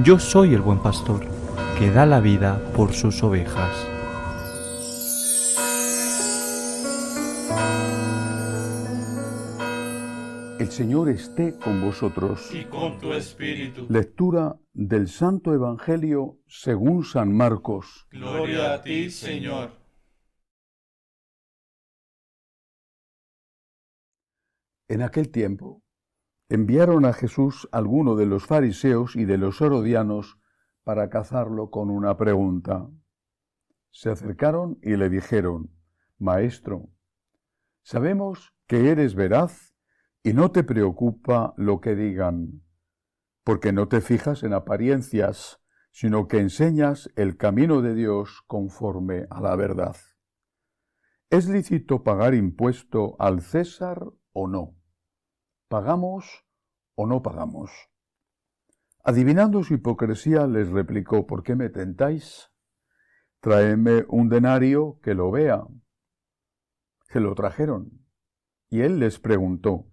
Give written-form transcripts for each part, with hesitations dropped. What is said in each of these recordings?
Yo soy el buen pastor, que da la vida por sus ovejas. El Señor esté con vosotros. Y con tu espíritu. Lectura del Santo Evangelio según San Marcos. Gloria a ti, Señor. En aquel tiempo, enviaron a Jesús algunos de los fariseos y de los herodianos para cazarlo con una pregunta. Se acercaron y le dijeron: Maestro, sabemos que eres veraz y no te preocupa lo que digan, porque no te fijas en apariencias, sino que enseñas el camino de Dios conforme a la verdad. ¿Es lícito pagar impuesto al César o no? ¿Pagamos o no pagamos? Adivinando su hipocresía, les replicó: ¿por qué me tentáis? Tráeme un denario que lo vea. Se lo trajeron, y él les preguntó: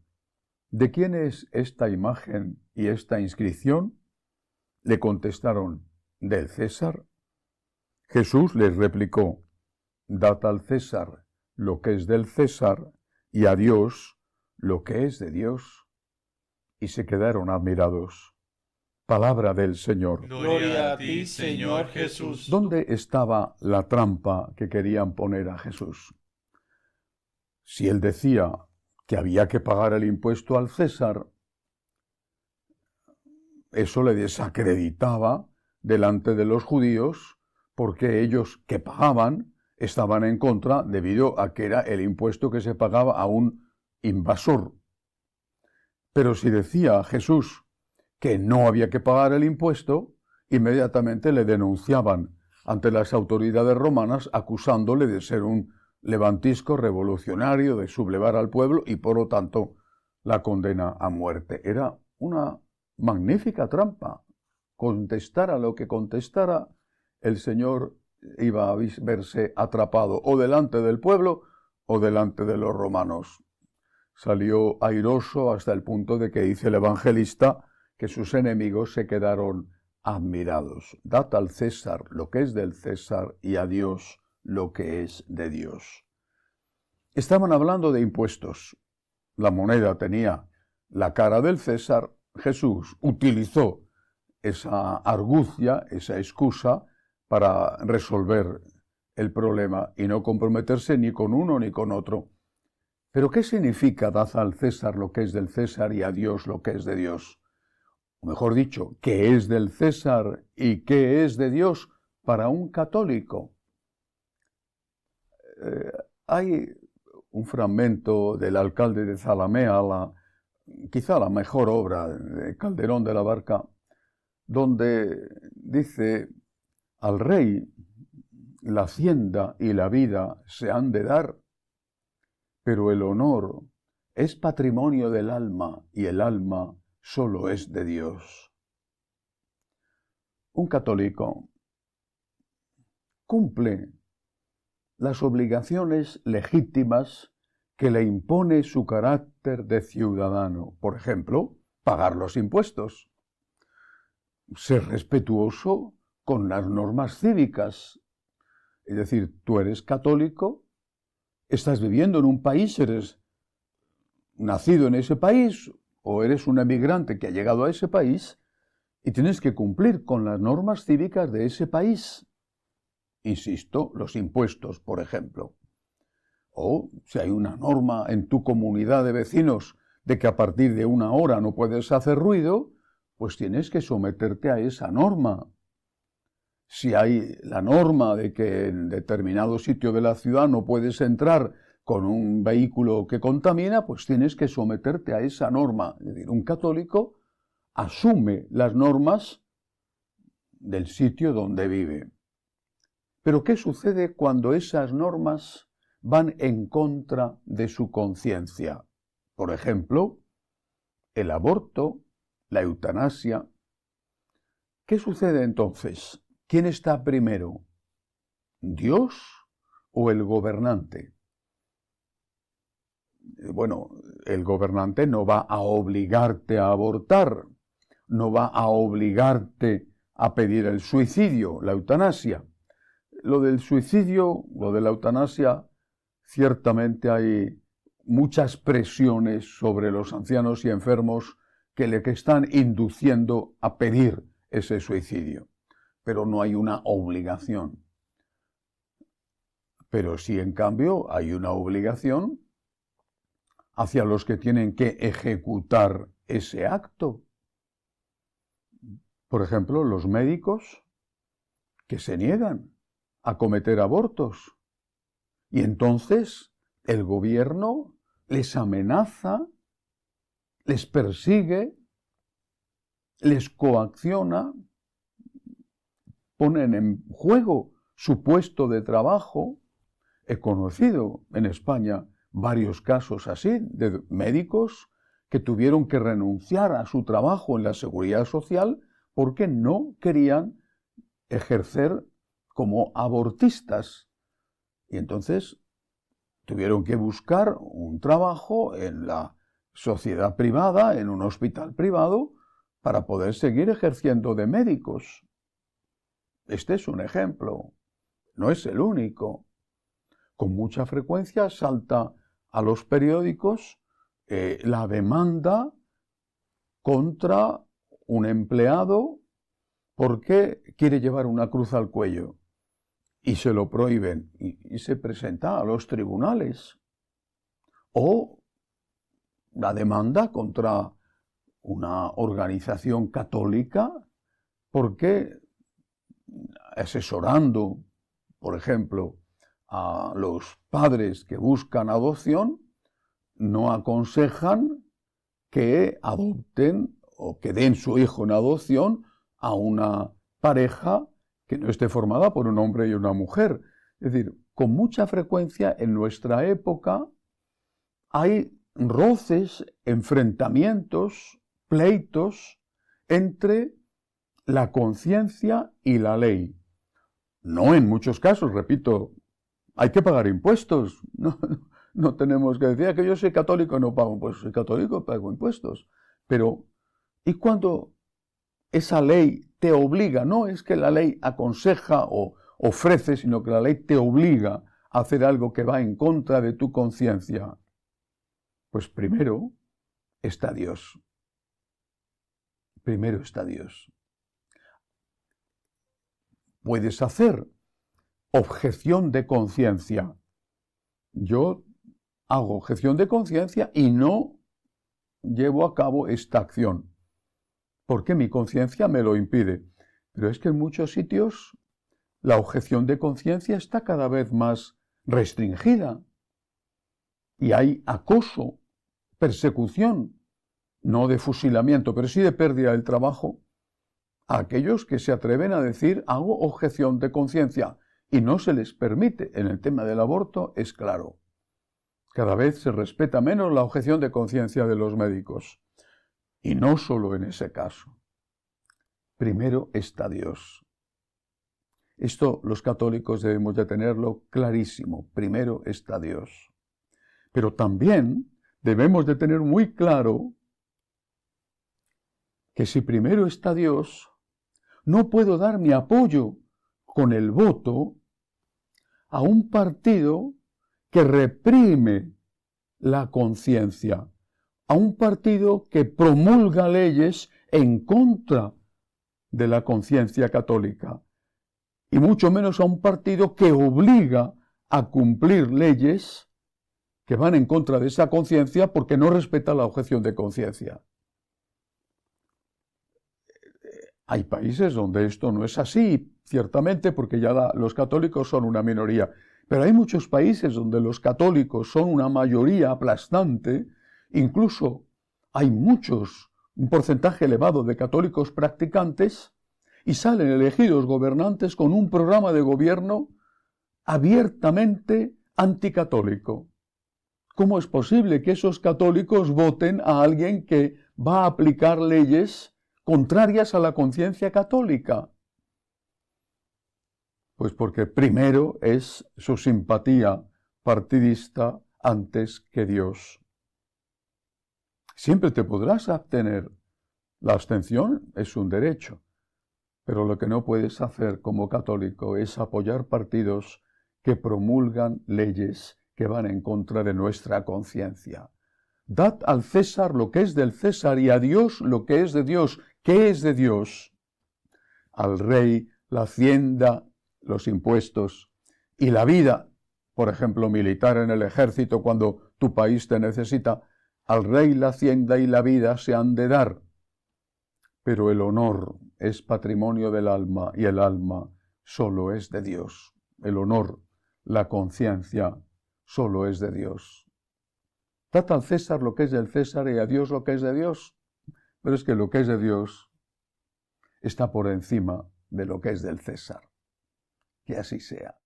¿de quién es esta imagen y esta inscripción? Le contestaron: del César. Jesús les replicó: dad al César lo que es del César, y a Dios lo que es de Dios. Y se quedaron admirados. Palabra del Señor. Gloria a ti, Señor Jesús. ¿Dónde estaba la trampa que querían poner a Jesús? Si él decía que había que pagar el impuesto al César, eso le desacreditaba delante de los judíos, porque ellos que pagaban estaban en contra debido a que era el impuesto que se pagaba a un invasor. Pero si decía Jesús que no había que pagar el impuesto, inmediatamente le denunciaban ante las autoridades romanas acusándole de ser un levantisco revolucionario, de sublevar al pueblo y por lo tanto la condena a muerte. Era una magnífica trampa. Contestara lo que contestara, el Señor iba a verse atrapado o delante del pueblo o delante de los romanos. Salió airoso hasta el punto de que dice el evangelista que sus enemigos se quedaron admirados. Dad al César lo que es del César y a Dios lo que es de Dios. Estaban hablando de impuestos. La moneda tenía la cara del César. Jesús utilizó esa argucia, esa excusa, para resolver el problema y no comprometerse ni con uno ni con otro. ¿Pero qué significa dad al César lo que es del César y a Dios lo que es de Dios? O mejor dicho, ¿qué es del César y qué es de Dios para un católico? Hay un fragmento del alcalde de Zalamea, quizá la mejor obra de Calderón de la Barca, donde dice: al rey la hacienda y la vida se han de dar, pero el honor es patrimonio del alma y el alma solo es de Dios. Un católico cumple las obligaciones legítimas que le impone su carácter de ciudadano. Por ejemplo, pagar los impuestos, ser respetuoso con las normas cívicas. Es decir, tú eres católico, estás viviendo en un país, eres nacido en ese país o eres un emigrante que ha llegado a ese país y tienes que cumplir con las normas cívicas de ese país. Insisto, los impuestos, por ejemplo. O si hay una norma en tu comunidad de vecinos de que a partir de una hora no puedes hacer ruido, pues tienes que someterte a esa norma. Si hay la norma de que en determinado sitio de la ciudad no puedes entrar con un vehículo que contamina, pues tienes que someterte a esa norma. Es decir, un católico asume las normas del sitio donde vive. Pero ¿qué sucede cuando esas normas van en contra de su conciencia? Por ejemplo, el aborto, la eutanasia. ¿Qué sucede entonces? ¿Quién está primero? ¿Dios o el gobernante? Bueno, el gobernante no va a obligarte a abortar, no va a obligarte a pedir el suicidio, la eutanasia. Lo del suicidio, lo de la eutanasia, ciertamente hay muchas presiones sobre los ancianos y enfermos que le están induciendo a pedir ese suicidio, pero no hay una obligación. Pero sí, en cambio, hay una obligación hacia los que tienen que ejecutar ese acto. Por ejemplo, los médicos que se niegan a cometer abortos. Y entonces el gobierno les amenaza, les persigue, les coacciona, ponen en juego su puesto de trabajo. He conocido en España varios casos así, de médicos que tuvieron que renunciar a su trabajo en la seguridad social porque no querían ejercer como abortistas. Y entonces tuvieron que buscar un trabajo en la sociedad privada, en un hospital privado, para poder seguir ejerciendo de médicos. Este es un ejemplo, no es el único. Con mucha frecuencia salta a los periódicos la demanda contra un empleado porque quiere llevar una cruz al cuello y se lo prohíben y se presenta a los tribunales. O la demanda contra una organización católica porque asesorando, por ejemplo, a los padres que buscan adopción, no aconsejan que adopten o que den su hijo en adopción a una pareja que no esté formada por un hombre y una mujer. Es decir, con mucha frecuencia en nuestra época hay roces, enfrentamientos, pleitos entre la conciencia y la ley. No en muchos casos, repito, hay que pagar impuestos. No tenemos que decir que yo soy católico y no pago. Pues soy católico y pago impuestos. Pero, ¿y cuando esa ley te obliga? No es que la ley aconseja o ofrece, sino que la ley te obliga a hacer algo que va en contra de tu conciencia. Pues primero está Dios. Primero está Dios. Puedes hacer objeción de conciencia. Yo hago objeción de conciencia y no llevo a cabo esta acción, porque mi conciencia me lo impide. Pero es que en muchos sitios la objeción de conciencia está cada vez más restringida y hay acoso, persecución, no de fusilamiento, pero sí de pérdida del trabajo, a aquellos que se atreven a decir hago objeción de conciencia y no se les permite. En el tema del aborto es claro. Cada vez se respeta menos la objeción de conciencia de los médicos. Y no solo en ese caso. Primero está Dios. Esto los católicos debemos de tenerlo clarísimo. Primero está Dios. Pero también debemos de tener muy claro que si primero está Dios, no puedo dar mi apoyo con el voto a un partido que reprime la conciencia, a un partido que promulga leyes en contra de la conciencia católica, y mucho menos a un partido que obliga a cumplir leyes que van en contra de esa conciencia porque no respeta la objeción de conciencia. Hay países donde esto no es así, ciertamente, porque ya los católicos son una minoría. Pero hay muchos países donde los católicos son una mayoría aplastante. Incluso hay un porcentaje elevado de católicos practicantes, y salen elegidos gobernantes con un programa de gobierno abiertamente anticatólico. ¿Cómo es posible que esos católicos voten a alguien que va a aplicar leyes contrarias a la conciencia católica? Pues porque primero es su simpatía partidista antes que Dios. Siempre te podrás abstener. La abstención es un derecho. Pero lo que no puedes hacer como católico es apoyar partidos que promulgan leyes que van en contra de nuestra conciencia. Dad al César lo que es del César y a Dios lo que es de Dios. ¿Qué es de Dios? Al rey, la hacienda, los impuestos y la vida, por ejemplo, militar en el ejército cuando tu país te necesita. Al rey la hacienda y la vida se han de dar. Pero el honor es patrimonio del alma y el alma solo es de Dios. El honor, la conciencia, solo es de Dios. Dad al César lo que es del César y a Dios lo que es de Dios. Pero es que lo que es de Dios está por encima de lo que es del César. Que así sea.